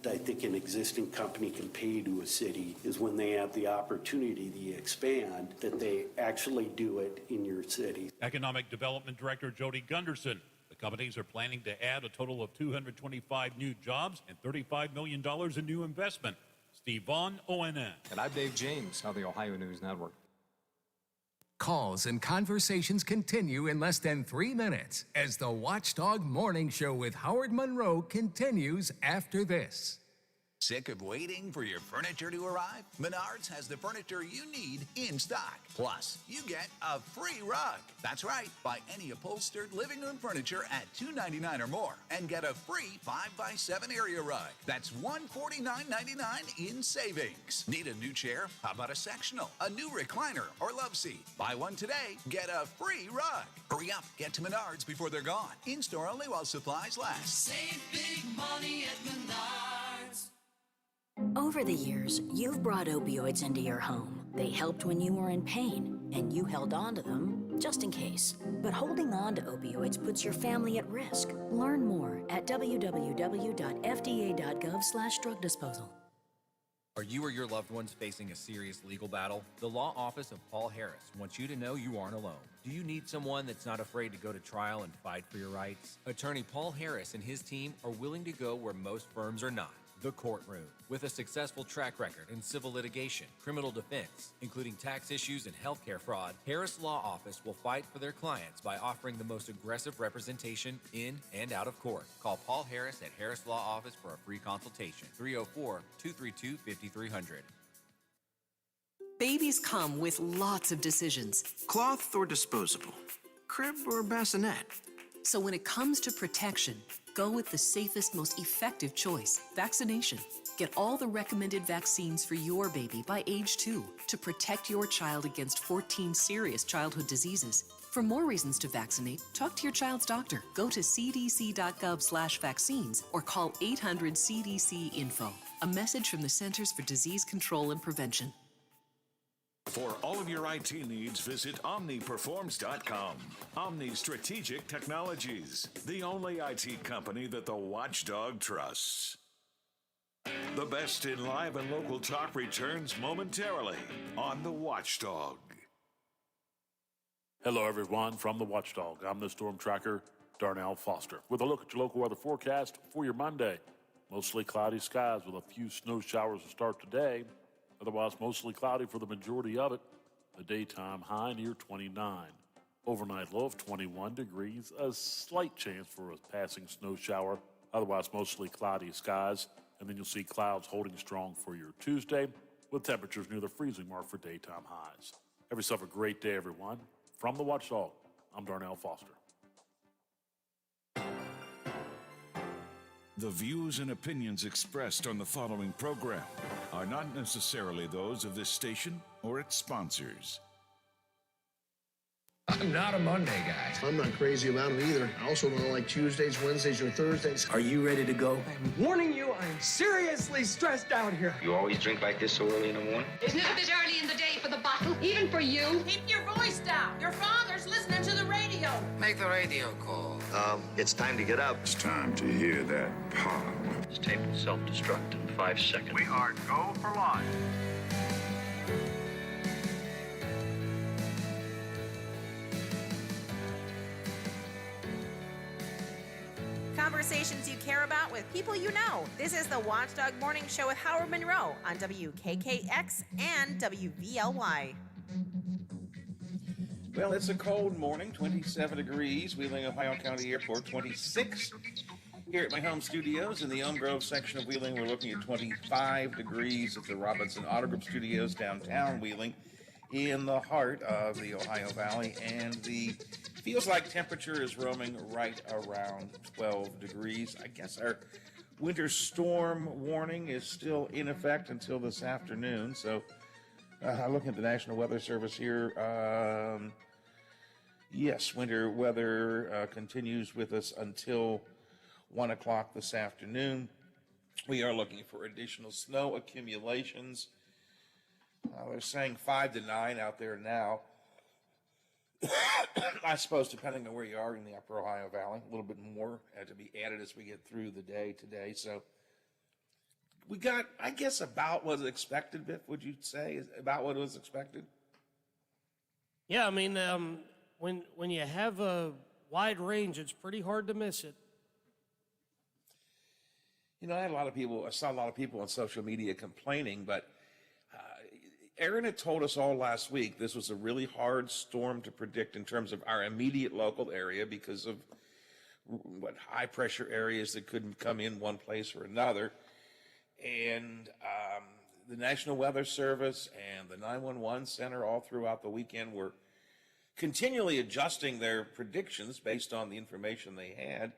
I think an existing company can pay to a city is when they have the opportunity to expand, that they actually do it in your city. Economic Development Director Jody Gunderson. The companies are planning to add a total of 225 new jobs and $35 million in new investment. Steve Vaughn, ONN. And I'm Dave James of the Ohio News Network. Calls and conversations continue in less than 3 minutes as the Watchdog Morning Show with Howard Monroe continues after this. Sick of waiting for your furniture to arrive? Menards has the furniture you need in stock. Plus, you get a free rug. That's right. Buy any upholstered living room furniture at $2.99 or more and get a free 5x7 area rug. That's $149.99 in savings. Need a new chair? How about a sectional, a new recliner, or love seat? Buy one today, get a free rug. Hurry up, get to Menards before they're gone. In-store only while supplies last. Save big money at Menards. Over the years, you've brought opioids into your home. They helped when you were in pain, and you held on to them just in case. But holding on to opioids puts your family at risk. Learn more at www.fda.gov/drug disposal. Are you or your loved ones facing a serious legal battle? The law office of Paul Harris wants you to know you aren't alone. Do you need someone that's not afraid to go to trial and fight for your rights? Attorney Paul Harris and his team are willing to go where most firms are not. The courtroom. With a successful track record in civil litigation, criminal defense, including tax issues and healthcare fraud, Harris Law Office will fight for their clients by offering the most aggressive representation in and out of court. Call Paul Harris at Harris Law Office for a free consultation. 304-232-5300. Babies come with lots of decisions. Cloth or disposable? Crib or bassinet? So when it comes to protection, go with the safest, most effective choice, vaccination. Get all the recommended vaccines for your baby by age 2 to protect your child against 14 serious childhood diseases. For more reasons to vaccinate, talk to your child's doctor. Go to cdc.gov/vaccines or call 800-CDC-INFO. A message from the Centers for Disease Control and Prevention. For all of your IT needs, visit OmniPerforms.com. Omni Strategic Technologies, the only IT company that the Watchdog trusts. The best in live and local talk returns momentarily on the Watchdog. Hello, everyone, from the Watchdog. I'm the Storm Tracker, Darnell Foster, with a look at your local weather forecast for your Monday. Mostly cloudy skies with a few snow showers to start today. Otherwise, mostly cloudy for the majority of it. A daytime high near 29. Overnight low of 21 degrees. A slight chance for a passing snow shower. Otherwise, mostly cloudy skies. And then you'll see clouds holding strong for your Tuesday with temperatures near the freezing mark for daytime highs. Have yourself a great day, everyone. From the Watchdog, I'm Darnell Foster. The views and opinions expressed on the following program are not necessarily those of this station or its sponsors. I'm not a Monday guy. I'm not crazy about it either. I also don't like Tuesdays, Wednesdays, or Thursdays. Are you ready to go? I'm warning you, I'm seriously stressed out here. You always drink like this so early in the morning? Isn't it a bit early in the day for the bottle? Even for you? Keep your voice down. Your father's listening to the radio. Make the radio call. It's time to get up. It's time to hear that pop. This tape will self-destruct in 5 seconds. We are go for live. Conversations you care about with people you know. This is the Watchdog Morning Show with Howard Monroe on WKKX and WVLY. Well, it's a cold morning, 27 degrees, Wheeling, Ohio County Airport, 26. Here at my home studios in the Elm Grove section of Wheeling, we're looking at 25 degrees at the Robinson Auto Group Studios downtown Wheeling in the heart of the Ohio Valley, and the feels like temperature is roaming right around 12 degrees. I guess our winter storm warning is still in effect until this afternoon, so looking at the National Weather Service here, yes, winter weather continues with us until 1 o'clock this afternoon. We are looking for additional snow accumulations. They're saying 5 to 9 out there now. I suppose depending on where you are in the upper Ohio Valley, a little bit more to be added as we get through the day today. So we got, I guess, about what was expected, Biff, would you say? Is about what was expected? Yeah, I mean, when you have a wide range, it's pretty hard to miss it. You know, I saw a lot of people on social media complaining, but Aaron had told us all last week this was a really hard storm to predict in terms of our immediate local area because of what high pressure areas that couldn't come in one place or another. And the National Weather Service and the 911 Center all throughout the weekend were continually adjusting their predictions based on the information they had.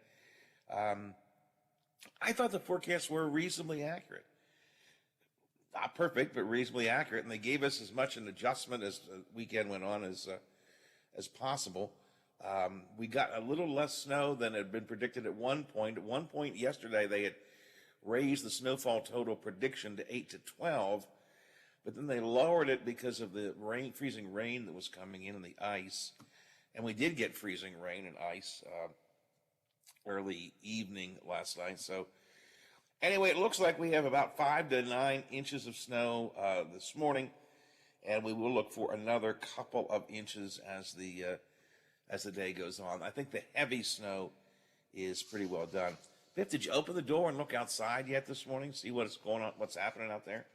I thought the forecasts were reasonably accurate. Not perfect, but reasonably accurate, and they gave us as much an adjustment as the weekend went on as possible. We got a little less snow than had been predicted at one point. At one point yesterday, they had raised the snowfall total prediction to 8 to 12, but then they lowered it because of the freezing rain that was coming in and the ice. And we did get freezing rain and ice early evening last night. So anyway, it looks like we have about 5 to 9 inches of snow this morning, and we will look for another couple of inches as the day goes on. I think the heavy snow is pretty well done. Biff, did you open the door and look outside yet this morning? See what's going on, what's happening out there?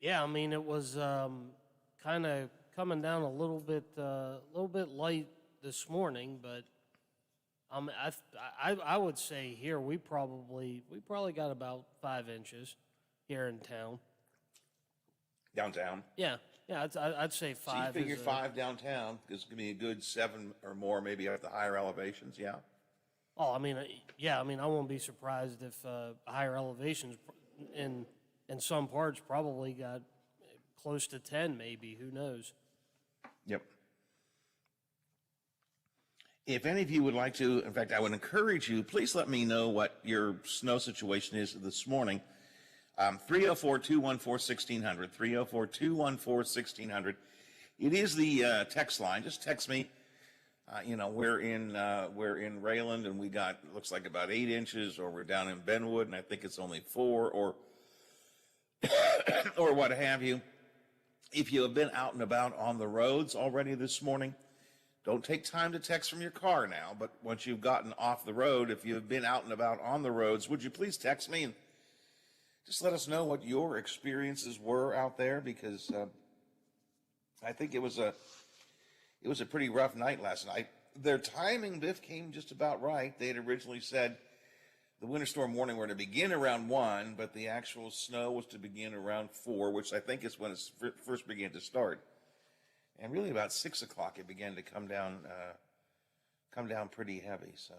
Yeah, I mean, it was kind of coming down a little bit light this morning, but I would say here we probably got about 5 inches here in town. Downtown. Yeah, I'd say So you 5. figure is a- 5 downtown is going to be a good 7 or more, maybe at the higher elevations, yeah? Oh, I mean, I won't be surprised if higher elevations in some parts probably got close to 10, maybe. Who knows? Yep. If any of you would like to, in fact, I would encourage you, please let me know what your snow situation is this morning. 304-214-1600, 304-214-1600. It is the text line. Just text me. We're in Rayland, and we got, looks like about 8 inches, or we're down in Benwood, and I think it's only 4, or or what have you. If you have been out and about on the roads already this morning, don't take time to text from your car now, but once you've gotten off the road, if you've been out and about on the roads, would you please text me and just let us know what your experiences were out there, because I think it was a pretty rough night last night. Their timing, Biff, came just about right. They had originally said the winter storm warning were to begin around 1, but the actual snow was to begin around 4, which I think is when it first began to start. And really about 6 o'clock, it began to come down pretty heavy. So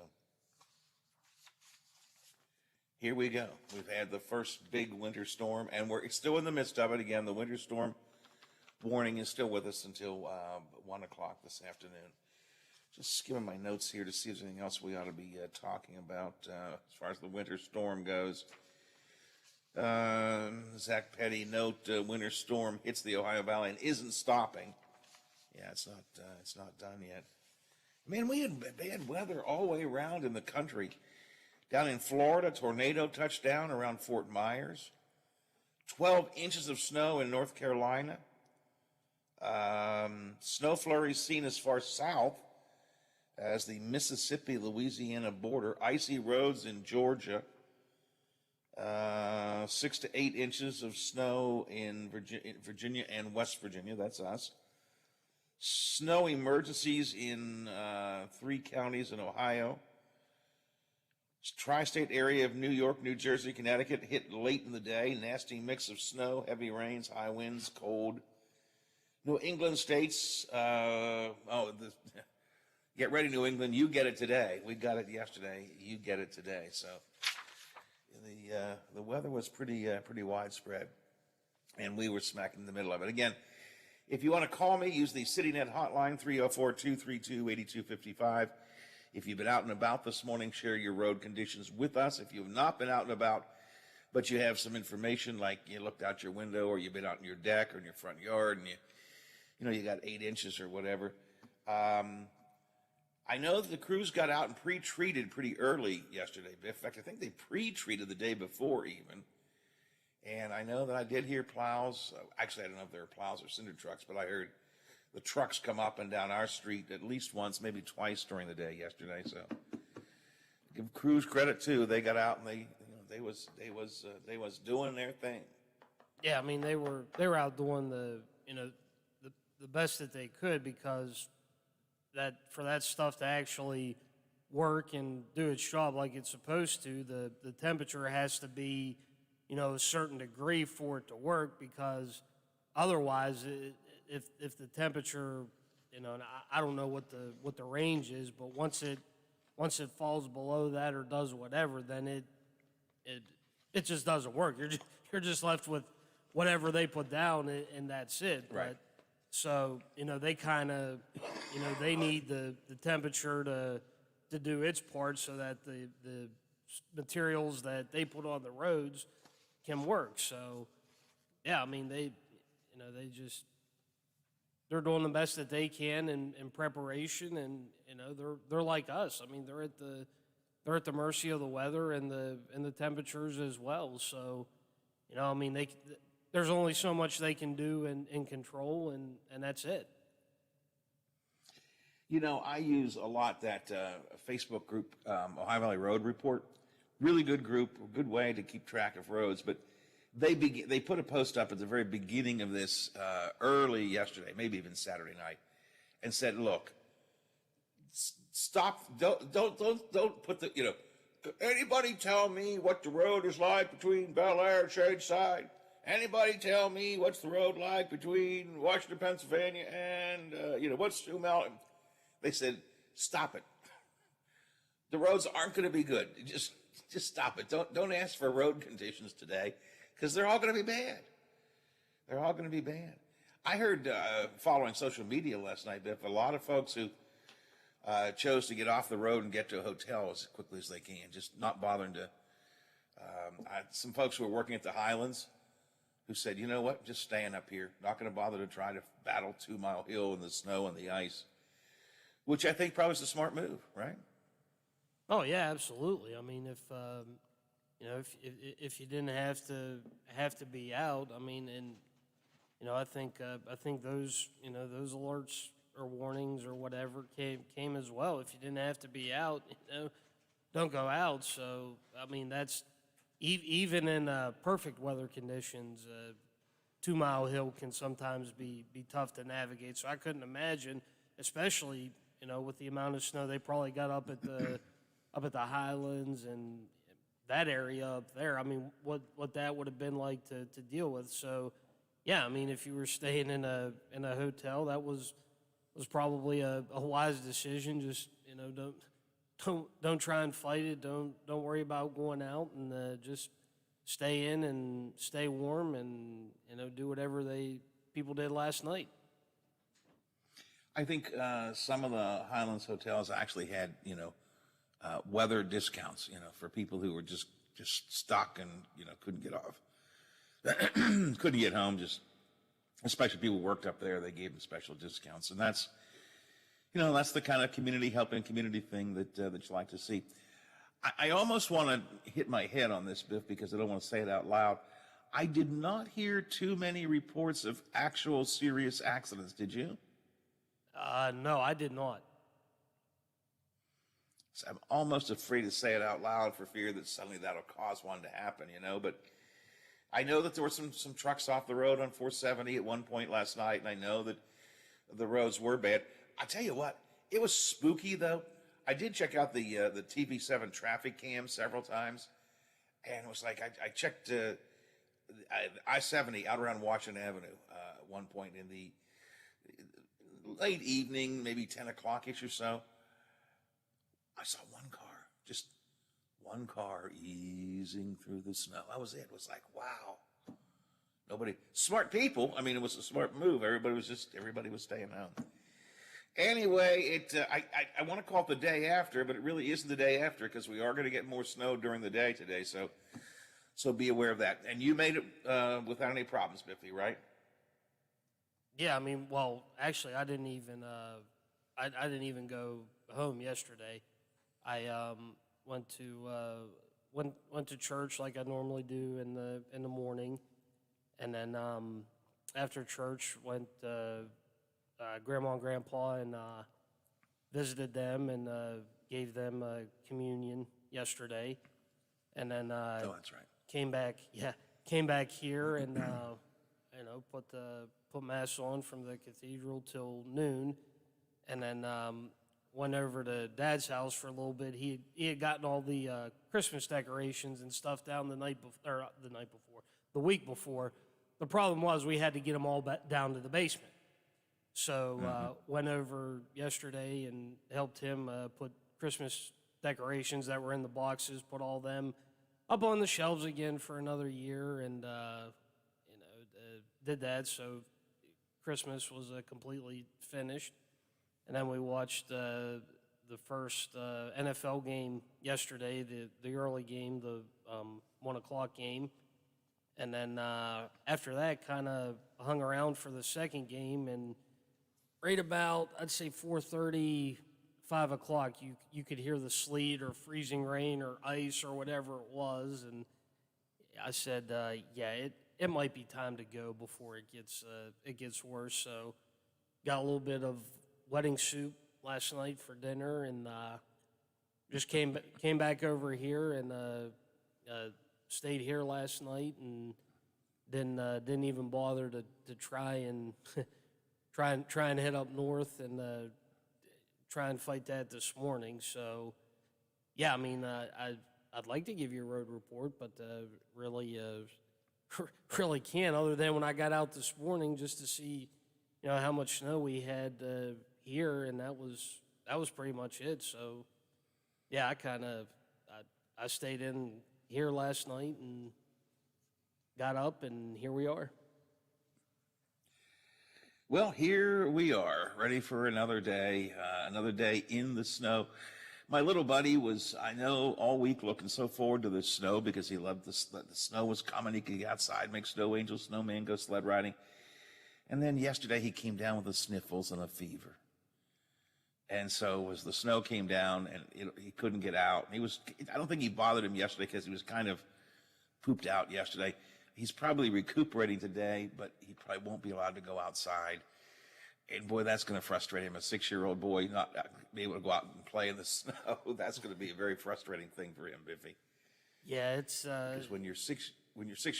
here we go. We've had the first big winter storm, and we're still in the midst of it. Again, the winter storm warning is still with us until 1 o'clock this afternoon. Just skimming my notes here to see if there's anything else we ought to be talking about as far as the winter storm goes. Zach Petty, note, winter storm hits the Ohio Valley and isn't stopping. Yeah, it's not done yet. Man, we had bad weather all the way around in the country. Down in Florida, tornado touched down around Fort Myers. 12 inches of snow in North Carolina. Snow flurries seen as far south as the Mississippi-Louisiana border. Icy roads in Georgia. 6 to 8 inches of snow in Virginia and West Virginia. That's us. Snow emergencies in 3 counties in Ohio. Tri-state area of New York, New Jersey, Connecticut hit late in the day. Nasty mix of snow, heavy rains, high winds, cold. New England states, get ready, New England, you get it today. We got it yesterday, you get it today. So the weather was pretty widespread, and we were smack in the middle of it. Again, if you want to call me, use the CityNet hotline, 304-232-8255. If you've been out and about this morning, share your road conditions with us. If you have not been out and about, but you have some information, like you looked out your window, or you've been out in your deck or in your front yard, and you got 8 inches or whatever. I know that the crews got out and pre-treated pretty early yesterday. In fact, I think they pre-treated the day before even. And I know that I did hear plows. Actually, I don't know if they were plows or cinder trucks, but I heard the trucks come up and down our street at least once, maybe twice during the day yesterday. So give crews credit too. They got out and they was doing their thing. Yeah, I mean they were out doing the best that they could, because that for that stuff to actually work and do its job like it's supposed to, the temperature has to be a certain degree for it to work, because otherwise if the temperature, and I don't know what the range is, but once it falls below that or does whatever, then it just doesn't work. You're just left with whatever they put down, and that's it. Right. But so they kind of they need the temperature to do its part, so that the materials that they put on the roads can work. So yeah, I mean they're doing the best that they can in preparation, and they're like us. I mean they're at the mercy of the weather and the temperatures as well. So I mean there's only so much they can do and control, and that's it. I use a lot that Facebook group, Ohio Valley Road Report. Really good group, good way to keep track of roads. But they put a post up at the very beginning of this early yesterday, maybe even Saturday night, and said, "Look, stop! Don't put the anybody tell me what the road is like between Bel Air and Shadeside? Anybody tell me what's the road like between Washington, Pennsylvania, and what's Sioux Mountain? They said, stop it. The roads aren't going to be good. Just stop it. Don't ask for road conditions today, because they're all going to be bad. They're all going to be bad. I heard, following social media last night, Biff, a lot of folks who chose to get off the road and get to a hotel as quickly as they can, just not bothering to. Some folks who were working at the Highlands who said, you know what, just staying up here, not going to bother to try to battle 2 Mile Hill in the snow and the ice, which I think probably is a smart move, right? Oh yeah, absolutely. I mean, if you didn't have to be out, I mean, and I think those those alerts or warnings or whatever came as well. If you didn't have to be out, don't go out. So I mean, that's even in perfect weather conditions. 2 Mile Hill can sometimes be tough to navigate. So I couldn't imagine, especially with the amount of snow they probably got up at the Highlands and that area up there. I mean, what that would have been like to deal with. So, yeah, I mean, if you were staying in a hotel, that was probably a wise decision. Just don't try and fight it. Don't worry about going out, and just stay in and stay warm, and do whatever people did last night. I think some of the Highlands hotels actually had weather discounts, for people who were just stuck and couldn't get off, couldn't get home. Just especially people who worked up there, they gave them special discounts, and that's that's the kind of community helping community thing that you like to see. I almost want to hit my head on this, Biff, because I don't want to say it out loud. I did not hear too many reports of actual serious accidents. Did you? No, I did not. So I'm almost afraid to say it out loud for fear that suddenly that'll cause one to happen, But I know that there were some trucks off the road on 470 at one point last night, and I know that the roads were bad. I tell you what, it was spooky, though. I did check out the TV7 traffic cam several times, and it was like I checked I-70 out around Washington Avenue at one point in the late evening, maybe 10 o'clock-ish or so. I saw just one car easing through the snow. That was it. It was like, wow. Nobody, smart people. I mean, it was a smart move. Everybody was staying home. Anyway, I want to call it the day after, but it really isn't the day after, because we are going to get more snow during the day today. So be aware of that. And you made it without any problems, Biffy, right? Yeah, I mean, well, actually, I didn't even go home yesterday. I went to church like I normally do in the morning, and then after church went grandma and grandpa and visited them and gave them communion yesterday, and then that's right. Came back here and put mass on from the cathedral till noon, and then went over to Dad's house for a little bit. He had gotten all the Christmas decorations and stuff down the week before. The problem was we had to get them all back down to the basement. So went over yesterday and helped him put Christmas decorations that were in the boxes, put all them up on the shelves again for another year, and did that. So Christmas was completely finished. And then we watched the first NFL game yesterday, the early game, the 1 o'clock game. And then after that, kind of hung around for the second game. And right about, I'd say 4:30, 5 o'clock, you could hear the sleet or freezing rain or ice or whatever it was. And I said, it might be time to go before it gets worse. So got a little bit of wedding soup last night for dinner, and just came back over here and stayed here last night, and didn't even bother to try and try and head up north and try and fight that this morning. So yeah, I mean, I'd like to give you a road report, but really really can't, other than when I got out this morning just to see, how much snow we had here, and that was pretty much it. So, yeah, I stayed in here last night and got up, and here we are. Well, here we are, ready for another day in the snow. My little buddy was, I know, all week looking so forward to the snow because he loved the snow was coming. He could get outside, make snow angels, snowman, go sled riding. And then yesterday he came down with the sniffles and a fever. And so as the snow came down and he couldn't get out, and I don't think he bothered him yesterday because he was kind of pooped out yesterday. He's probably recuperating today, but he probably won't be allowed to go outside. And boy, that's going to frustrate him. A 6-year-old boy not be able to go out and play in the snow. That's going to be a very frustrating thing for him, Biffy. Yeah, it's because when you're 6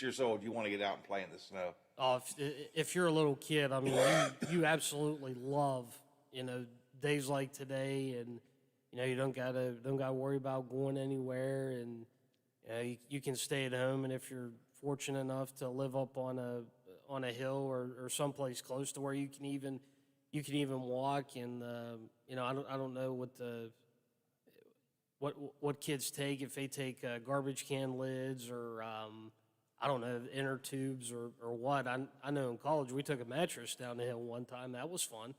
years old, you want to get out and play in the snow. Oh, if you're a little kid, I mean, you absolutely love, days like today, and you don't gotta worry about going anywhere, and you can stay at home, and if you're fortunate enough to live up on a hill or someplace close to where you can even walk, and I don't know what kids take, if they take garbage can lids or I don't know, inner tubes or what. I know in college we took a mattress down the hill one time. That was fun,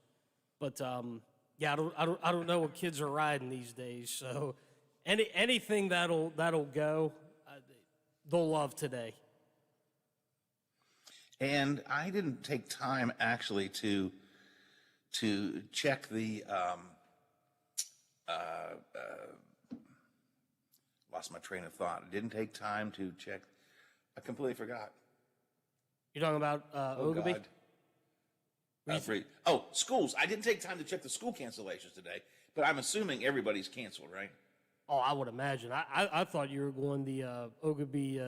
but yeah, I don't know what kids are riding these days. So anything that'll go, they'll love today. And I didn't take time actually to check the lost my train of thought. I didn't take time to check. I completely forgot. You're talking about Ogilvy? Schools. I didn't take time to check the school cancellations today, but I'm assuming everybody's canceled, right? Oh, I would imagine. I thought you were going the Ogilvy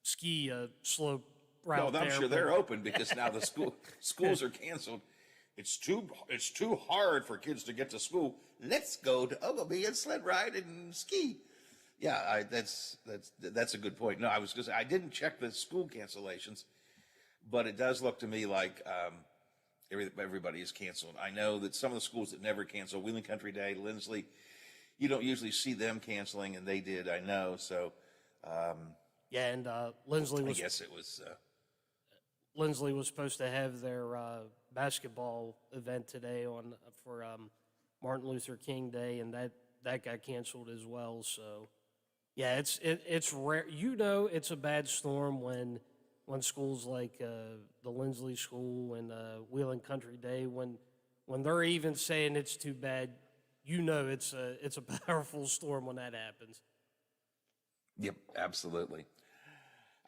ski slope route. No, I'm sure they're open because now the schools are canceled. It's too hard for kids to get to school. Let's go to Ogilvy and sled ride and ski. Yeah, that's a good point. No, I was I didn't check the school cancellations, but it does look to me like everybody is canceled. I know that some of the schools that never cancel, Wheeling Country Day, Lindsley, you don't usually see them canceling, and they did. I know. So yeah, and Lindsley was. I guess it was. Lindsley was supposed to have their basketball event today for Martin Luther King Day, and that got canceled as well. So, yeah, it's rare. It's a bad storm when schools like the Lindsley School and Wheeling Country Day, when they're even saying it's too bad, it's a powerful storm when that happens. Yep, absolutely.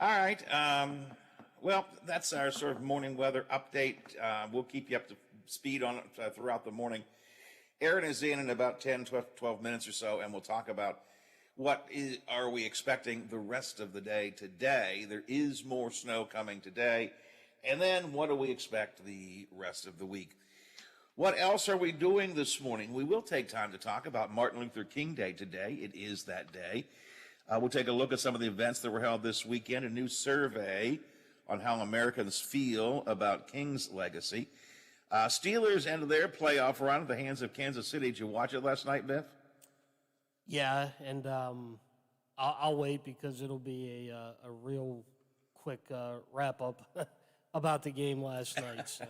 All right. Well, that's our sort of morning weather update. We'll keep you up to speed on it throughout the morning. Aaron is in about 10, 12 minutes or so, and we'll talk about are we expecting the rest of the day today. There is more snow coming today. And then what do we expect the rest of the week? What else are we doing this morning? We will take time to talk about Martin Luther King Day today. It is that day. We'll take a look at some of the events that were held this weekend, a new survey on how Americans feel about King's legacy. Steelers ended their playoff run at the hands of Kansas City. Did you watch it last night, Biff? Yeah, and I'll wait because it'll be a real quick wrap-up about the game last night. So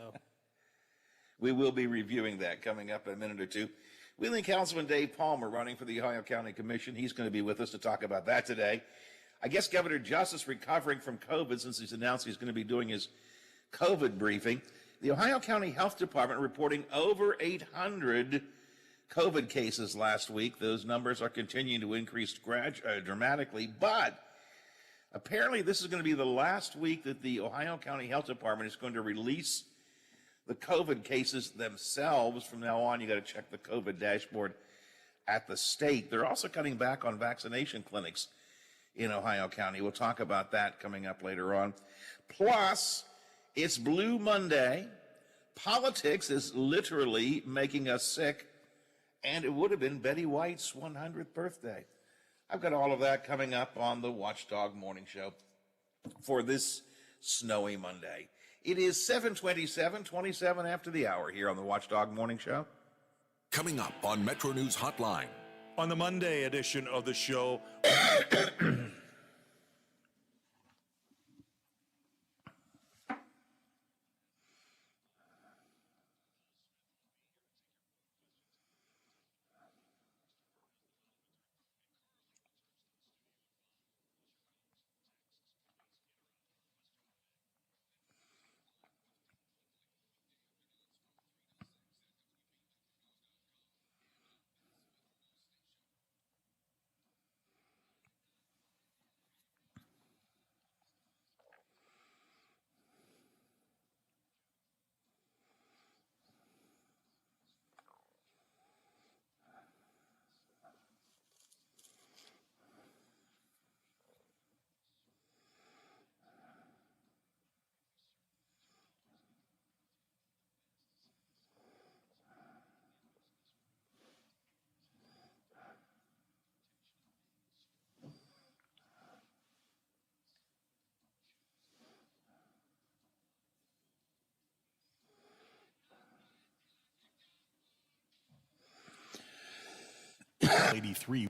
we will be reviewing that coming up in a minute or two. Wheeling Councilman Dave Palmer running for the Ohio County Commission. He's going to be with us to talk about that today. I guess Governor Justice recovering from COVID since he's announced he's going to be doing his COVID briefing. The Ohio County Health Department reporting over 800 COVID cases last week. Those numbers are continuing to increase dramatically, but apparently this is going to be the last week that the Ohio County Health Department is going to release the COVID cases themselves. From now on, you got to check the COVID dashboard at the state. They're also cutting back on vaccination clinics in Ohio County. We'll talk about that coming up later on. Plus, it's Blue Monday. Politics is literally making us sick, and it would have been Betty White's 100th birthday. I've got all of that coming up on the Watchdog Morning Show. for this snowy Monday. It is 7:27, 27 after the hour here on the Watchdog Morning Show. Coming up on Metro News Hotline. On the Monday edition of the show, Lady 3.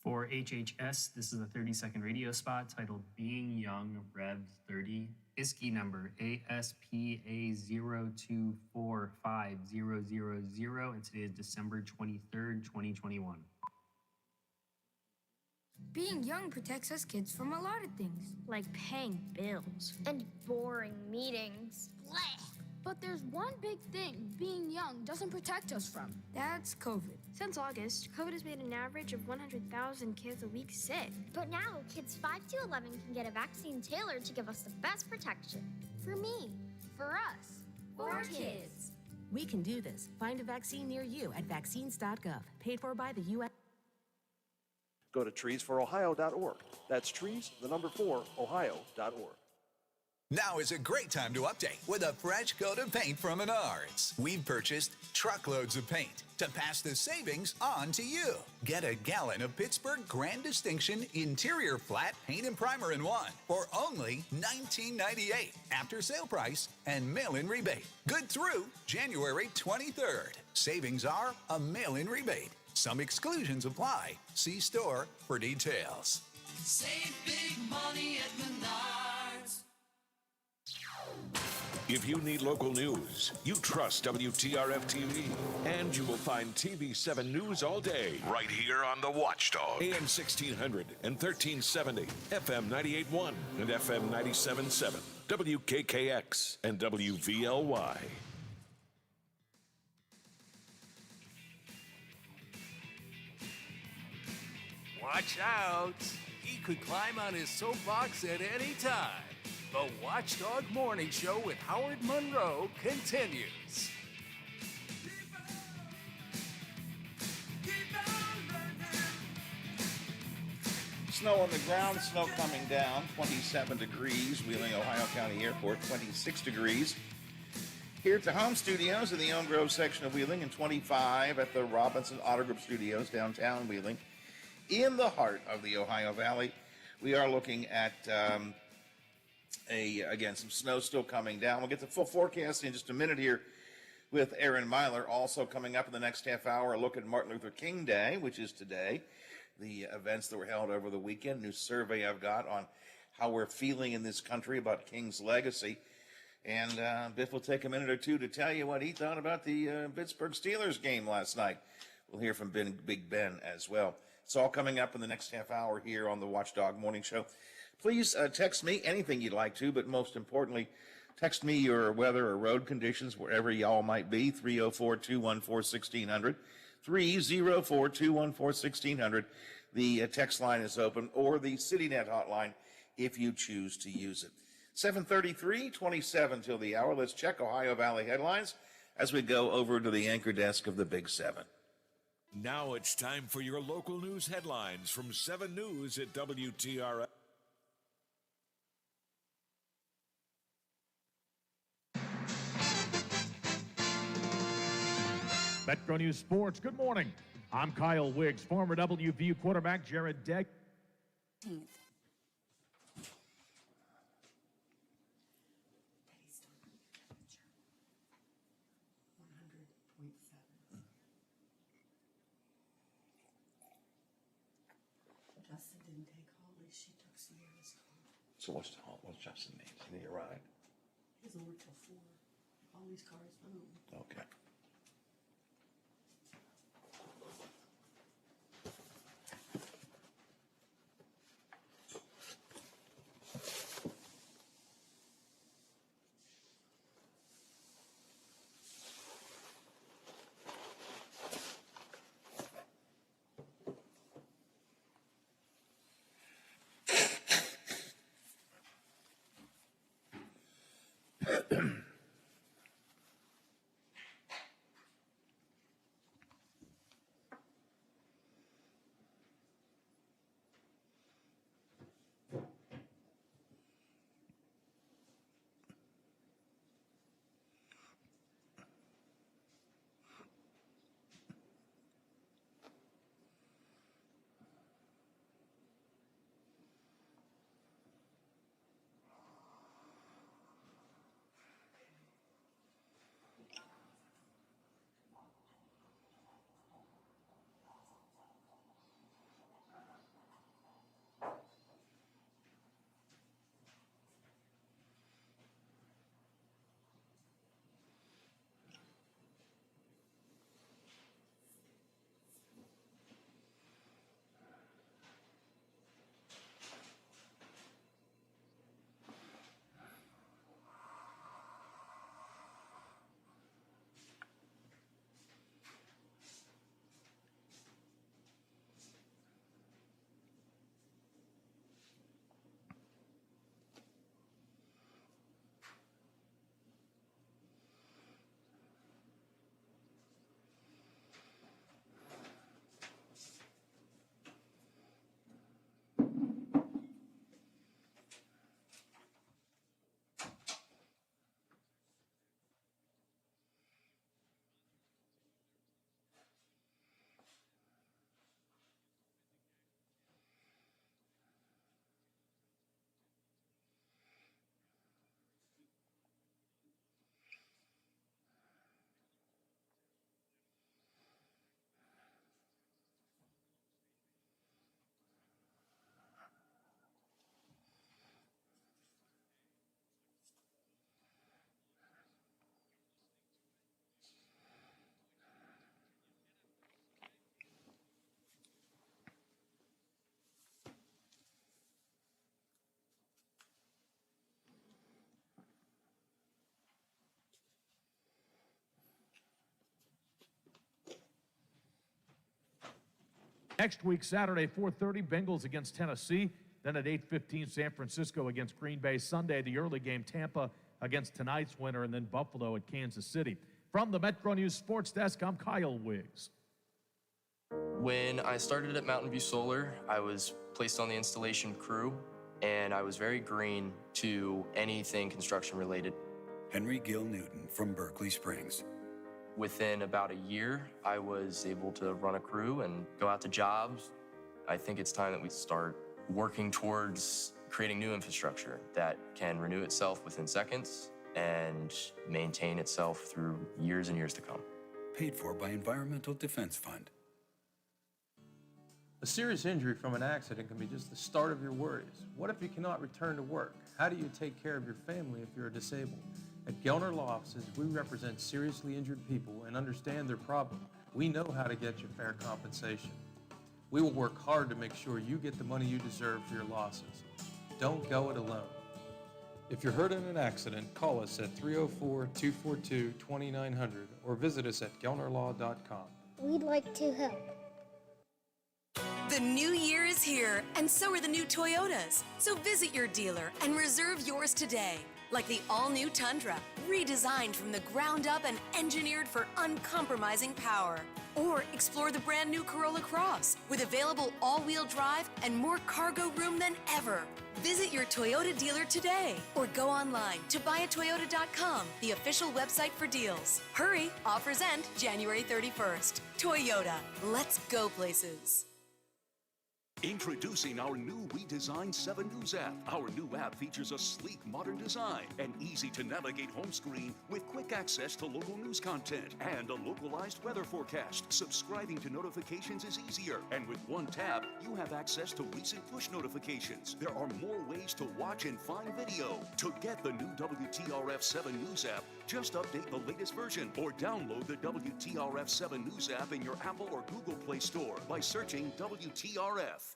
For HHS, this is a 30-second radio spot titled Being Young, Rev 30, ISKI number ASPA024500, and today is December 23rd, 2021. Being young protects us kids from a lot of things, like paying bills and boring meetings. Blech. But there's one big thing being young doesn't protect us from. That's COVID. Since August, COVID has made an average of 100,000 kids a week sick. But now, kids 5 to 11 can get a vaccine tailored to give us the best protection. For me, for us, for kids. We can do this. Find a vaccine near you at vaccines.gov. Paid for by the U.S. go to treesforohio.org. That's trees, the number 4, ohio.org. Now is a great time to update with a fresh coat of paint from Menards. We've purchased truckloads of paint to pass the savings on to you. Get a gallon of Pittsburgh Grand Distinction Interior Flat Paint and Primer in one for only $19.98 after sale price and mail-in rebate. Good through January 23rd. Savings are a mail-in rebate. Some exclusions apply. See store for details. Save big money at Menards. If you need local news, you trust WTRF TV. And you will find TV7 News all day, right here on The Watchdog. AM 1600 and 1370, FM 98.1 and FM 97.7, WKKX and WVLY. Watch out! He could climb on his soapbox at any time. The Watchdog Morning Show with Howard Monroe continues. Snow on the ground, snow coming down, 27 degrees, Wheeling, Ohio County Airport, 26 degrees. Here at the home studios in the Elm Grove section of Wheeling, and 25 at the Robinson Auto Group Studios, downtown Wheeling. In the heart of the Ohio Valley, we are looking at, again, some snow still coming down. We'll get the full forecast in just a minute here with Aaron Myler. Also coming up in the next half hour, a look at Martin Luther King Day, which is today. The events that were held over the weekend, new survey I've got on how we're feeling in this country about King's legacy. And Biff will take a minute or two to tell you what he thought about the Pittsburgh Steelers game last night. We'll hear from Big Ben as well. It's all coming up in the next half hour here on the Watchdog Morning Show. Please text me anything you'd like to, but most importantly, Text me your weather or road conditions wherever y'all might be, 304-214-1600, 304-214-1600. The text line is open, or the CityNet hotline if you choose to use it. 7:33:27 till the hour. Let's check Ohio Valley headlines as we go over to the anchor desk of the Big Seven. Now it's time for your local news headlines from 7 News at WTRS. Metro News Sports, good morning. I'm Kyle Wiggs. Former WVU quarterback Jared Deck. Justin didn't take Holly. She took Sierra's car. So what's Justin need? He need a ride? He doesn't work till 4. Holly's car is home. Okay. Next week, Saturday, 4:30, Bengals against Tennessee. Then at 8:15, San Francisco against Green Bay. Sunday, the early game, Tampa against tonight's winner, and then Buffalo at Kansas City. From the Metro News Sports Desk, I'm Kyle Wiggs. When I started at Mountain View Solar, I was placed on the installation crew, and I was very green to anything construction related. Henry Gill Newton from Berkeley Springs. Within about a year, I was able to run a crew and go out to jobs. I think it's time that we start working towards creating new infrastructure that can renew itself within seconds and maintain itself through years and years to come. Paid for by Environmental Defense Fund. A serious injury from an accident can be just the start of your worries. What if you cannot return to work? How do you take care of your family if you're disabled? At Gelner Law Offices, we represent seriously injured people and understand their problem. We know how to get you fair compensation. We will work hard to make sure you get the money you deserve for your losses. Don't go it alone. If you're hurt in an accident, call us at 304-242-2900 or visit us at gelnerlaw.com. We'd like to help. The new year is here, and so are the new Toyotas. So visit your dealer and reserve yours today. Like the all-new Tundra, redesigned from the ground up and engineered for uncompromising power. Or explore the brand new Corolla Cross with available all-wheel drive and more cargo room than ever. Visit your Toyota dealer today or go online to buyatoyota.com, the official website for deals. Hurry, offers end January 31st. Toyota, let's go places. Introducing our new redesigned 7 News app. Our new app features a sleek, modern design, an easy-to-navigate home screen with quick access to local news content and a localized weather forecast. Subscribing to notifications is easier, and with one tap, you have access to recent push notifications. There are more ways to watch and find video. To get the new WTRF 7 News app, just update the latest version or download the WTRF 7 News app in your Apple or Google Play Store by searching WTRF.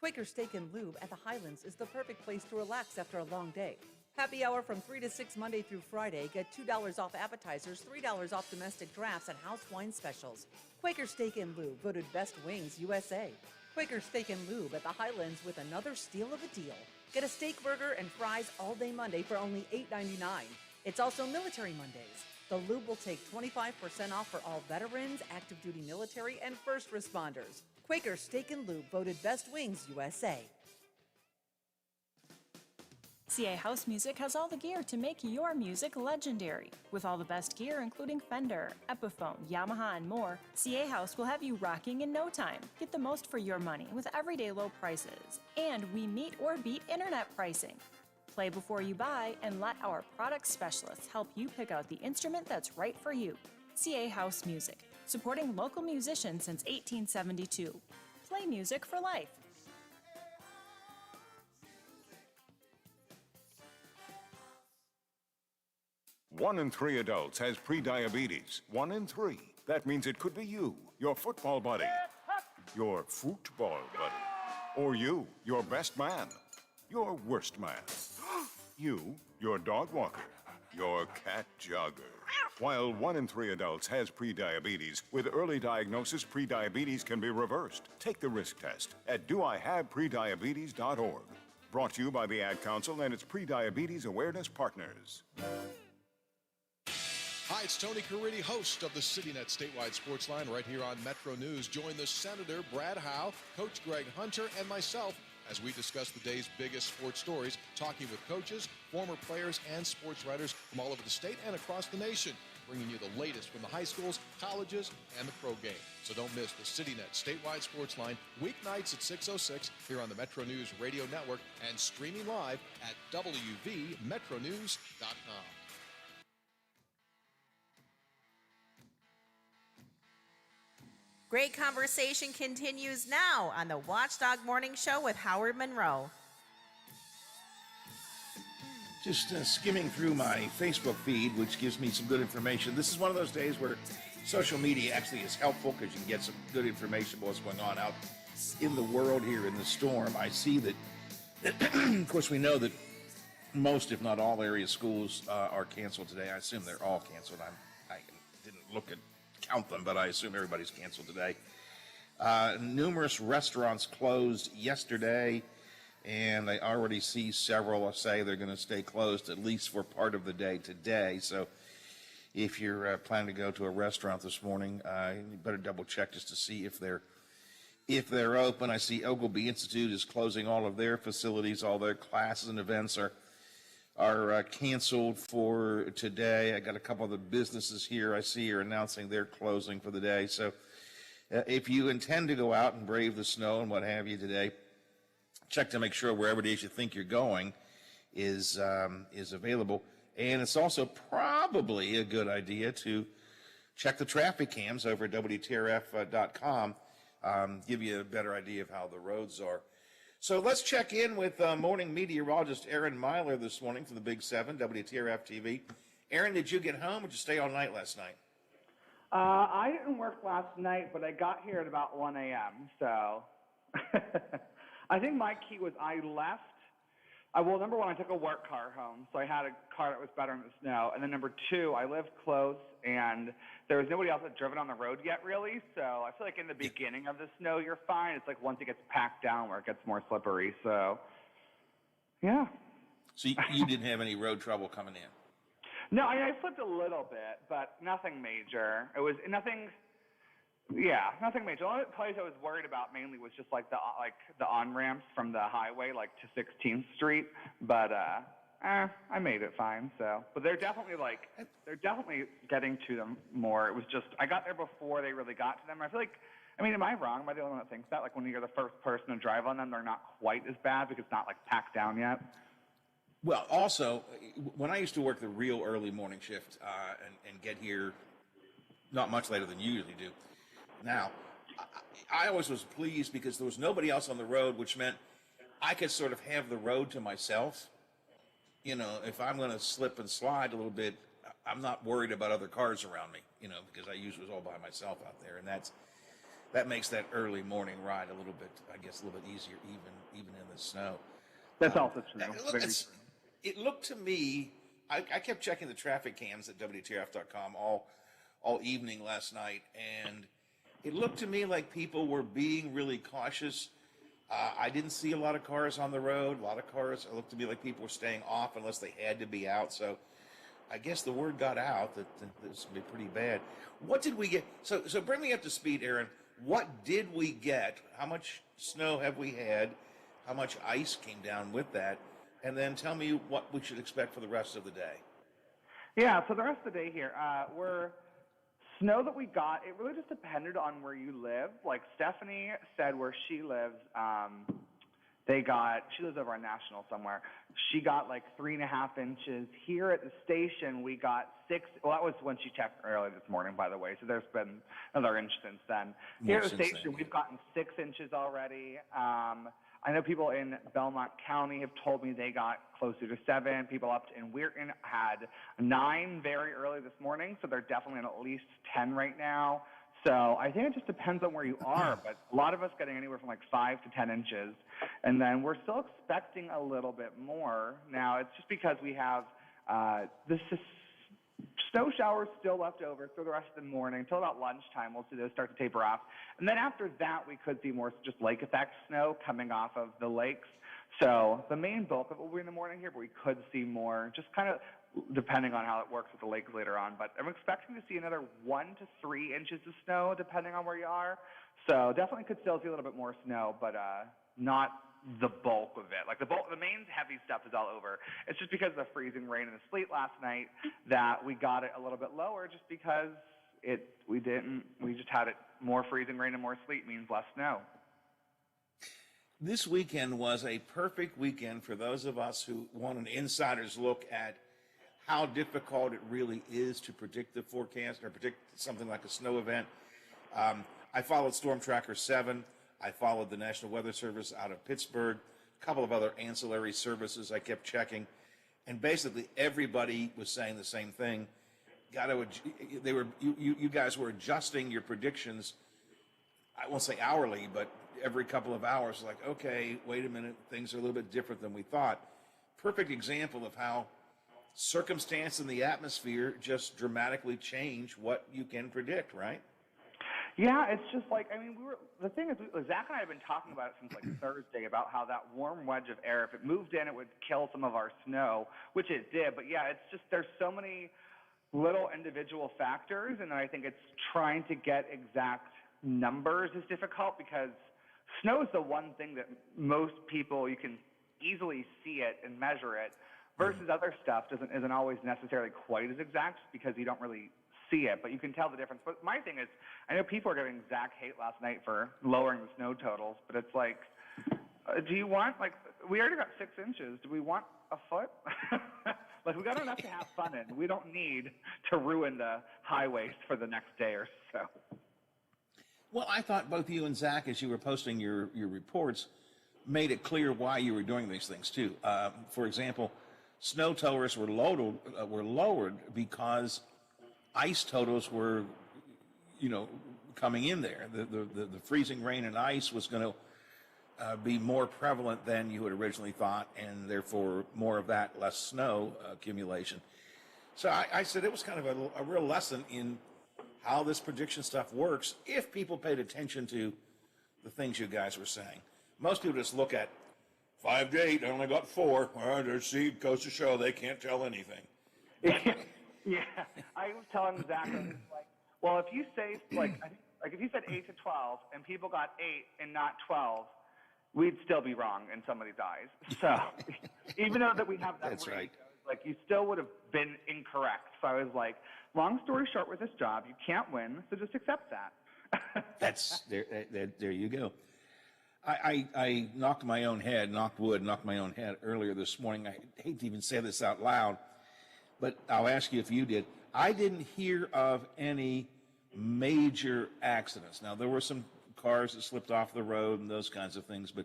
Quaker Steak and Lube at the Highlands is the perfect place to relax after a long day. Happy hour from 3 to 6 Monday through Friday. Get $2 off appetizers, $3 off domestic drafts, and house wine specials. Quaker Steak and Lube, voted Best Wings USA. Quaker Steak and Lube at the Highlands with another steal of a deal. Get a steak burger and fries all day Monday for only $8.99. It's also Military Mondays. The Lube will take 25% off for all veterans, active duty military, and first responders. Quaker Steak and Lube, voted Best Wings USA. CA House Music has all the gear to make your music legendary. With all the best gear, including Fender, Epiphone, Yamaha, and more, CA House will have you rocking in no time. Get the most for your money with everyday low prices. And we meet or beat internet pricing. Play before you buy and let our product specialists help you pick out the instrument that's right for you. CA House Music, supporting local musicians since 1872. Play music for life. 1 in 3 adults has prediabetes. 1 in 3. That means it could be you, your football buddy, your football buddy, or you, your best man, your worst man, you, your dog walker, your cat jogger. While 1 in 3 adults has prediabetes, with early diagnosis, prediabetes can be reversed. Take the risk test at doihaveprediabetes.org. Brought to you by the Ad Council and its prediabetes awareness partners. Hi, it's Tony Caridi, host of the CityNet Statewide Sports Line right here on Metro News. Join the Senator, Brad Howe, Coach Greg Hunter, and myself as we discuss the day's biggest sports stories, talking with coaches, former players, and sports writers from all over the state and across the nation, bringing you the latest from the high schools, colleges, and the pro game. So don't miss the CityNet Statewide Sports Line weeknights at 6:06 here on the Metro News Radio Network and streaming live at WVMetronews.com. Great conversation continues now on the Watchdog Morning Show with Howard Monroe. Just skimming through my Facebook feed, which gives me some good information. This is one of those days where social media actually is helpful because you can get some good information about what's going on out in the world here in the storm. I see that, of course, we know that most, if not all, area schools are canceled today. I assume they're all canceled. I didn't count them, but I assume everybody's canceled today. Numerous restaurants closed yesterday, and I already see several say they're going to stay closed at least for part of the day today. So if you're planning to go to a restaurant this morning, you better double check just to see if they're open. I see Ogilvy Institute is closing all of their facilities. All their classes and events are canceled for today. I got a couple of the businesses here I see are announcing they're closing for the day. So if you intend to go out and brave the snow and what have you today, check to make sure wherever it is you think you're going is available. And it's also probably a good idea to check the traffic cams over at WTRF.com, give you a better idea of how the roads are. So let's check in with morning meteorologist Aaron Myler this morning from the Big 7, WTRF TV. Aaron, did you get home or did you stay all night last night? I didn't work last night, but I got here at about 1 a.m., so I think my key was I left Well, number one, I took a work car home, so I had a car that was better in the snow. And then number two, I lived close, and there was nobody else that had driven on the road yet, really. So I feel like in the beginning of the snow, you're fine. It's like once it gets packed down where it gets more slippery. So, yeah. So you didn't have any road trouble coming in? No, I slipped a little bit, but nothing major. It was nothing. Yeah, nothing major. The only place I was worried about mainly was just like the on ramps from the highway, like to 16th Street. But I made it fine. So, but they're definitely getting to them more. It was just I got there before they really got to them. I feel like, I mean, am I wrong? Am I the only one that thinks that? Like when you're the first person to drive on them, they're not quite as bad because it's not like packed down yet. Well, also, when I used to work the real early morning shift and get here not much later than you usually do, now, I always was pleased because there was nobody else on the road, which meant I could sort of have the road to myself. You know, if I'm going to slip and slide a little bit, I'm not worried about other cars around me, you know, because I usually was all by myself out there. And that makes that early morning ride a little bit, I guess, a little bit easier even in the snow. That's also true. It looked to me, I kept checking the traffic cams at WTF.com all evening last night, and it looked to me like people were being really cautious. I didn't see a lot of cars on the road. A lot of cars, it looked to me like people were staying off unless they had to be out. So I guess the word got out that this would be pretty bad. What did we get? So bring me up to speed, Aaron. What did we get? How much snow have we had? How much ice came down with that? And then tell me what we should expect for the rest of the day. Yeah, so the rest of the day here, snow that we got, it really just depended on where you live. Like Stephanie said where she lives, she lives over on National somewhere. She got like 3.5 inches. Here at the station, we got 6. Well, that was when she checked early this morning, by the way. So there's been another inch since then. Here at the station, we've gotten 6 inches already. I know people in Belmont County have told me they got closer to 7. People up in Weirton had 9 very early this morning, so they're definitely at least 10 right now. So I think it just depends on where you are, but a lot of us getting anywhere from like 5 to 10 inches. And then we're still expecting a little bit more. Now, it's just because we have this snow showers still left over through the rest of the morning until about lunchtime. We'll see those start to taper off. And then after that, we could see more just lake effect snow coming off of the lakes. So the main bulk of it will be in the morning here, but we could see more, just kind of depending on how it works with the lakes later on. But I'm expecting to see another 1 to 3 inches of snow depending on where you are. So definitely could still see a little bit more snow, but not the bulk of it. Like the main heavy stuff is all over. It's just because of the freezing rain and the sleet last night that we got it a little bit lower, just because we just had it more freezing rain and more sleet means less snow. This weekend was a perfect weekend for those of us who want an insider's look at how difficult it really is to predict the forecast or predict something like a snow event. I followed Storm Tracker 7. I followed the National Weather Service out of Pittsburgh, a couple of other ancillary services I kept checking, and basically everybody was saying the same thing. You guys were adjusting your predictions, I won't say hourly, but every couple of hours, like, okay, wait a minute, things are a little bit different than we thought. Perfect example of how circumstance in the atmosphere just dramatically change what you can predict, right? Yeah, it's just like, I mean, the thing is, Zach and I have been talking about it since like Thursday about how that warm wedge of air, if it moved in, it would kill some of our snow, which it did. But yeah, it's just, there's so many little individual factors, and I think it's trying to get exact numbers is difficult because snow is the one thing that most people, you can easily see it and measure it, versus other stuff isn't always necessarily quite as exact because you don't really see it, but you can tell the difference. But my thing is, I know people are giving Zach hate last night for lowering the snow totals, but it's like, do you want, like, we already got 6 inches. Do we want a foot? Like, we got enough to have fun in. We don't need to ruin the highways for the next day or so. Well, I thought both you and Zach, as you were posting your reports, made it clear why you were doing these things, too. For example, snow totals were lowered because ice totals were, coming in there. The freezing rain and ice was going to be more prevalent than you had originally thought, and therefore more of that, less snow accumulation. So I said it was kind of a real lesson in how this prediction stuff works if people paid attention to the things you guys were saying. Most people just look at 5 to 8, I only got 4. Well, there's seed goes to show they can't tell anything. Yeah, I was telling Zach, I was like, well, if you say, like if you said 8 to 12 and people got 8 and not 12, we'd still be wrong in somebody's eyes. So even though that we have that That's rate, right. like you still would have been incorrect. So I was like, long story short with this job, you can't win, so just accept that. That's there you go. I knocked my own head earlier this morning. I hate to even say this out loud, but I'll ask you if you did. I didn't hear of any major accidents. Now, there were some cars that slipped off the road and those kinds of things, but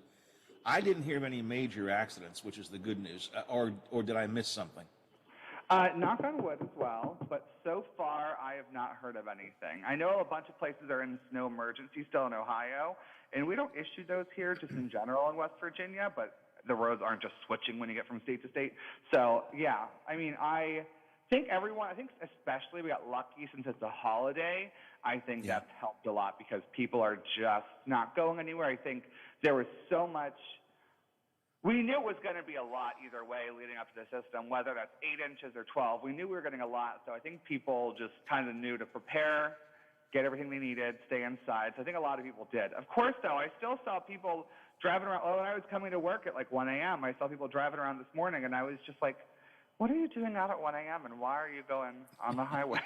I didn't hear of any major accidents, which is the good news. Or did I miss something? Knock on wood as well, but so far I have not heard of anything. I know a bunch of places are in snow emergency still in Ohio, and we don't issue those here just in general in West Virginia, but the roads aren't just switching when you get from state to state. So, yeah, I mean, I think especially we got lucky since it's a holiday. I think that's helped a lot because people are just not going anywhere. I think there was so much. We knew it was going to be a lot either way leading up to the system, whether that's 8 inches or 12. We knew we were getting a lot, so I think people just kind of knew to prepare, get everything they needed, stay inside. So I think a lot of people did. Of course, though, I still saw people driving around. When I was coming to work at like 1 a.m., I saw people driving around this morning, and I was just like, what are you doing out at 1 a.m., and why are you going on the highway?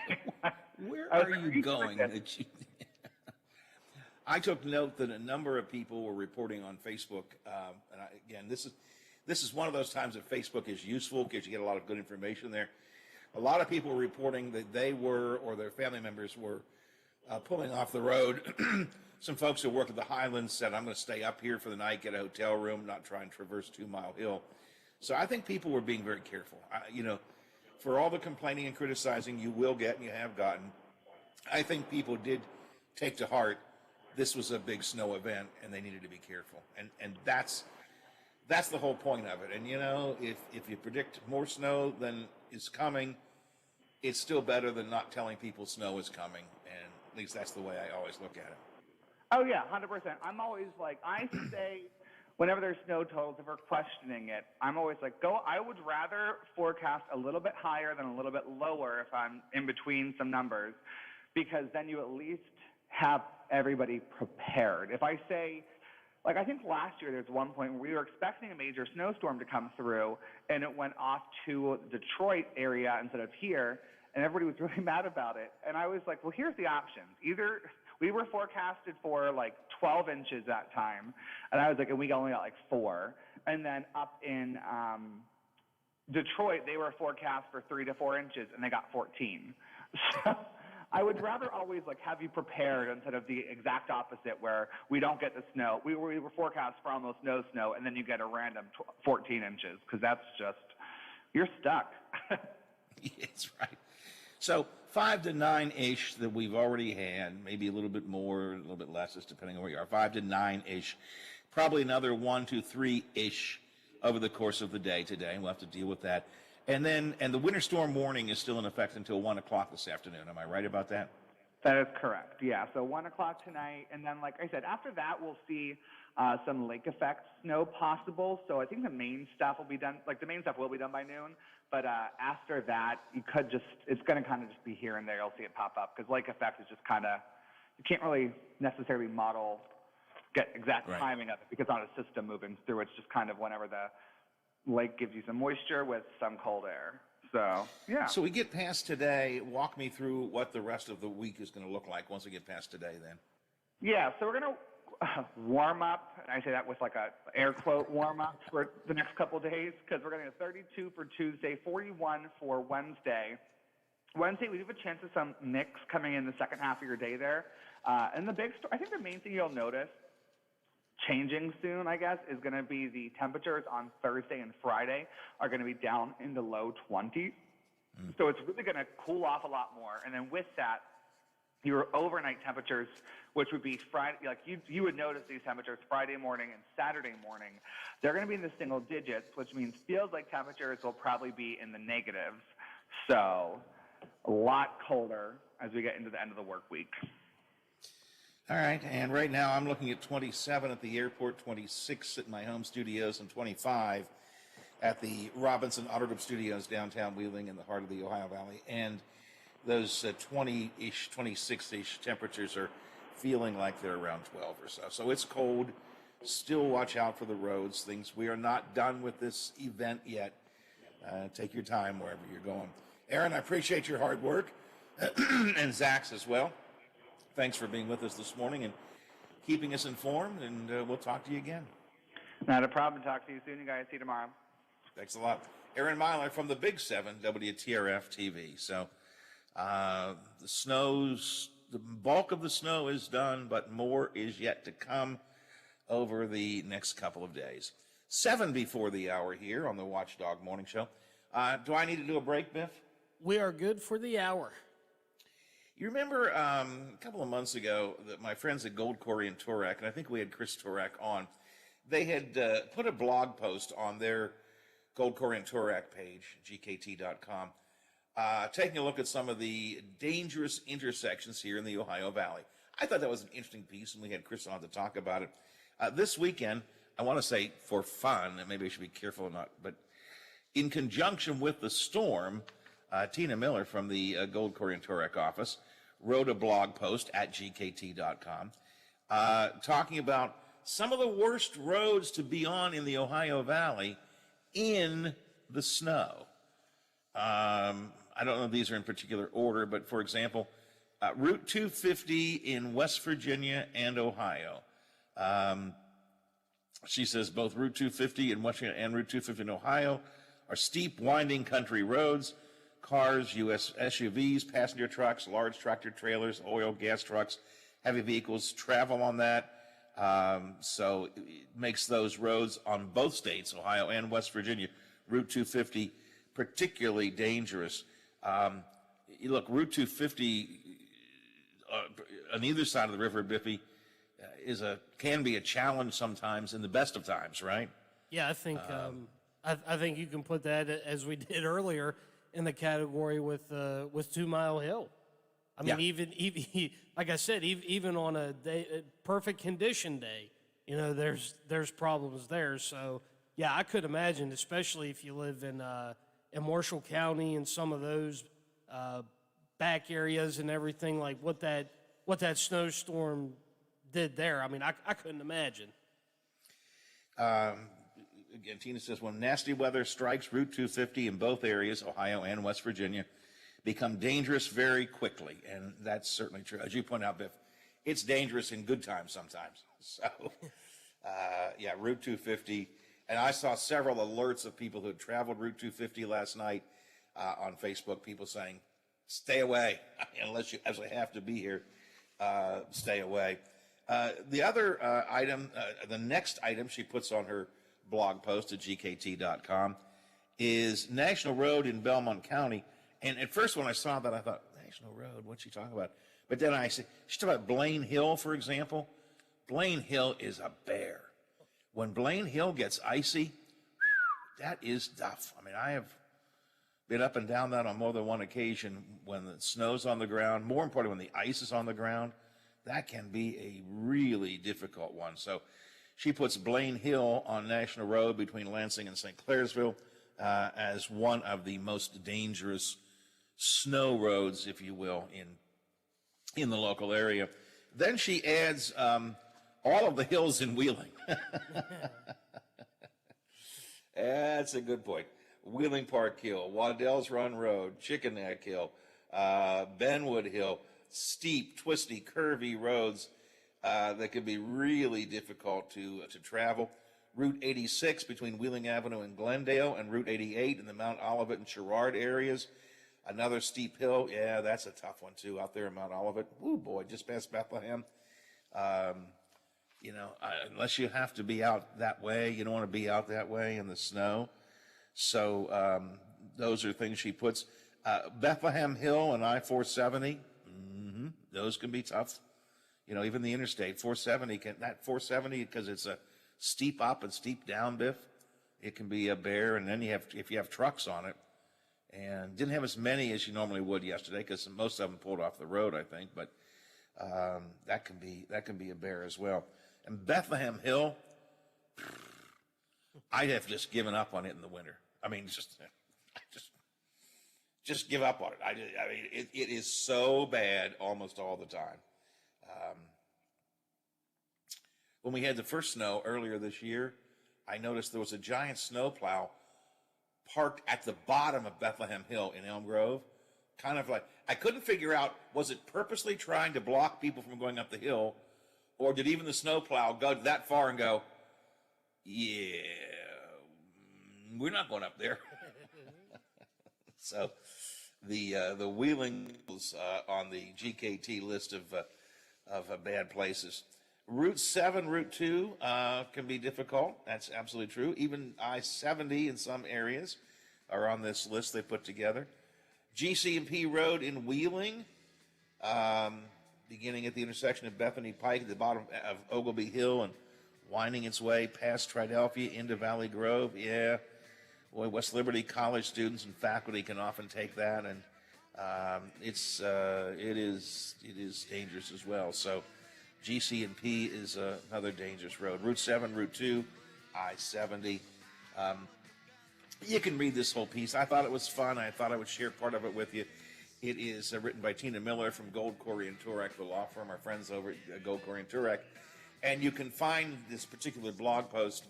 Where are you going? I took note that a number of people were reporting on Facebook, and again, this is one of those times that Facebook is useful because you get a lot of good information there. A lot of people were reporting that they were, or their family members were, pulling off the road. Some folks who work at the Highlands said, I'm going to stay up here for the night, get a hotel room, not try and traverse 2 Mile Hill. So I think people were being very careful. For all the complaining and criticizing you will get and you have gotten, I think people did take to heart this was a big snow event and they needed to be careful. And that's the whole point of it. And, if you predict more snow than is coming, it's still better than not telling people snow is coming. And at least that's the way I always look at it. Oh, yeah, 100%. I'm always like, I say whenever there's snow totals, if we're questioning it, I'm always like, I would rather forecast a little bit higher than a little bit lower if I'm in between some numbers, because then you at least have everybody prepared. If I say, like I think last year there's one point where we were expecting a major snowstorm to come through, and it went off to Detroit area instead of here, and everybody was really mad about it. And I was like, well, here's the options. Either we were forecasted for like 12 inches that time, and I was like, and we only got like 4. And then up in Detroit, they were forecast for 3 to 4 inches, and they got 14. So I would rather always like have you prepared instead of the exact opposite where we don't get the snow. We were forecast for almost no snow, and then you get a random 14 inches, because that's just, you're stuck. That's right. So 5 to 9-ish that we've already had, maybe a little bit more, a little bit less, just depending on where you are. 5 to 9-ish, probably another 1 to 3-ish over the course of the day today, and we'll have to deal with that. And the winter storm warning is still in effect until 1 o'clock this afternoon. Am I right about that? That is correct, yeah. So 1 o'clock tonight, and then like I said, after that we'll see some lake effect snow possible. So I think the main stuff will be done, like the main stuff will be done by noon, but after that, it's going to kind of just be here and there. You'll see it pop up, because lake effect is just kind of, you can't really necessarily get exact timing of it, because it's not a system moving through. It's just kind of whenever the lake gives you some moisture with some cold air. So, yeah. So we get past today. Walk me through what the rest of the week is going to look like once we get past today then. Yeah, so we're going to warm up, and I say that with like a air quote warm up for the next couple of days, because we're going to get 32 for Tuesday, 41 for Wednesday. Wednesday, we have a chance of some mix coming in the second half of your day there. And I think the main thing you'll notice changing soon, I guess, is going to be the temperatures on Thursday and Friday are going to be down in the low 20s. So it's really going to cool off a lot more. And then with that, your overnight temperatures, which would be Friday, like you would notice these temperatures Friday morning and Saturday morning, they're going to be in the single digits, which means feels like temperatures will probably be in the negatives. So a lot colder as we get into the end of the work week. All right, and right now I'm looking at 27 at the airport, 26 at my home studios, and 25 at the Robinson Auto Group Studios downtown Wheeling in the heart of the Ohio Valley. And those 20-ish, 26-ish temperatures are feeling like they're around 12 or so. So it's cold. Still watch out for the roads. We are not done with this event yet. Take your time wherever you're going. Aaron, I appreciate your hard work, and Zach's as well. Thanks for being with us this morning and keeping us informed, and we'll talk to you again. Not a problem. Talk to you soon, you guys. See you tomorrow. Thanks a lot. Aaron Myler from the Big 7, WTRF TV. So the bulk of the snow is done, but more is yet to come over the next couple of days. 7 before the hour here on the Watchdog Morning Show. Do I need to do a break, Biff? We are good for the hour. You remember a couple of months ago that my friends at Gold Quarry and Torak, and I think we had Chris Torak on, they had put a blog post on their Gold Quarry and Torak page, gkt.com, taking a look at some of the dangerous intersections here in the Ohio Valley. I thought that was an interesting piece, and we had Chris on to talk about it. This weekend, I want to say for fun, and maybe I should be careful or not, but in conjunction with the storm, Tina Miller from the Gold Quarry and Torak office wrote a blog post at gkt.com talking about some of the worst roads to be on in the Ohio Valley in the snow. I don't know if these are in particular order, but for example, Route 250 in West Virginia and Ohio. She says both Route 250 in West Virginia and Route 250 in Ohio are steep, winding country roads. Cars, U.S. SUVs, passenger trucks, large tractor trailers, oil, gas trucks, heavy vehicles travel on that. So it makes those roads on both states, Ohio and West Virginia, Route 250, particularly dangerous. Look, Route 250 on either side of the river, Biffy, can be a challenge sometimes in the best of times, right? Yeah, I think I think you can put that, as we did earlier, in the category with 2 Mile Hill. I mean, even like I said, even on a perfect condition day, there's problems there. So yeah, I could imagine, especially if you live in Marshall County and some of those back areas and everything, like what that snowstorm did there. I mean, I couldn't imagine. Again, Tina says, when nasty weather strikes Route 250 in both areas, Ohio and West Virginia, become dangerous very quickly. And that's certainly true. As you point out, Biff, it's dangerous in good times sometimes. So, yeah, Route 250. And I saw several alerts of people who had traveled Route 250 last night on Facebook, people saying, stay away. Unless you absolutely have to be here, stay away. The other item, the next item she puts on her blog post at gkt.com is National Road in Belmont County. And at first when I saw that, I thought, National Road, what's she talking about? But then I said, she's talking about Blaine Hill, for example. Blaine Hill is a bear. When Blaine Hill gets icy, that is tough. I mean, I have been up and down that on more than one occasion when the snow's on the ground. More importantly, when the ice is on the ground, that can be a really difficult one. So she puts Blaine Hill on National Road between Lansing and St. Clairsville as one of the most dangerous snow roads, if you will, in the local area. Then she adds all of the hills in Wheeling. That's a good point. Wheeling Park Hill, Waddell's Run Road, Chicken Neck Hill, Benwood Hill, steep, twisty, curvy roads that can be really difficult to travel. Route 86 between Wheeling Avenue and Glendale, and Route 88 in the Mount Olivet and Sherrard areas. Another steep hill. Yeah, that's a tough one, too, out there in Mount Olivet. Ooh, boy, just past Bethlehem. Unless you have to be out that way, you don't want to be out that way in the snow. So those are things she puts. Bethlehem Hill and I-470. those can be tough. You know, even the interstate 470 because it's a steep up and steep down, Biff. It can be a bear, and then if you have trucks on it, and didn't have as many as you normally would yesterday because most of them pulled off the road, I think. But that can be a bear as well. And Bethlehem Hill, I'd have just given up on it in the winter. I mean, just give up on it. I mean, it is so bad almost all the time. When we had the first snow earlier this year, I noticed there was a giant snowplow parked at the bottom of Bethlehem Hill in Elm Grove. Kind of like, I couldn't figure out, was it purposely trying to block people from going up the hill, or did even the snowplow go that far and go, yeah, we're not going up there. So the Wheeling was on the GKT list of bad places. Route 7, Route 2 can be difficult. That's absolutely true. Even I-70 in some areas are on this list they put together. GC&P Road in Wheeling, beginning at the intersection of Bethany Pike at the bottom of Ogilvy Hill and winding its way past Triadelphia into Valley Grove. Yeah, boy, West Liberty College students and faculty can often take that, and it is dangerous as well. So GC&P is another dangerous road. Route 7, Route 2, I-70. You can read this whole piece. I thought it was fun. I thought I would share part of it with you. It is written by Tina Miller from Gold, Corey & Turek, the law firm, our friends over at Gold, Corey & Turek. And you can find this particular blog post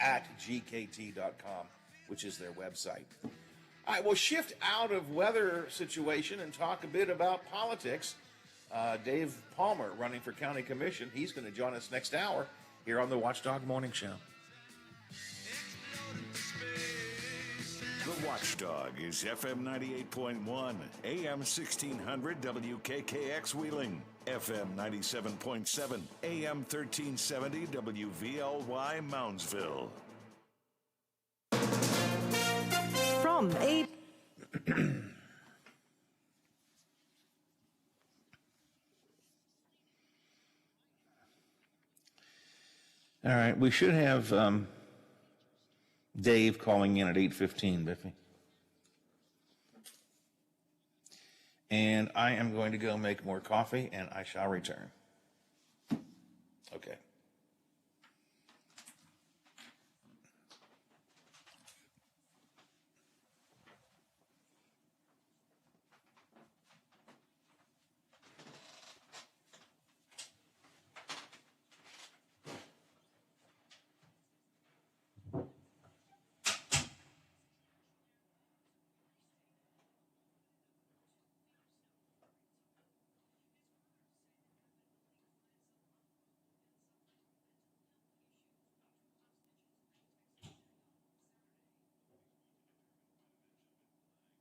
at gkt.com, which is their website. All right, we'll shift out of weather situation and talk a bit about politics. Dave Palmer, running for county commission, he's going to join us next hour here on the Watchdog Morning Show. The Watchdog is FM 98.1, AM 1600 WKKX Wheeling, FM 97.7, AM 1370 WVLY Moundsville. From a All right, we should have Dave calling in at 8:15, Biffy. And I am going to go make more coffee, and I shall return. Okay.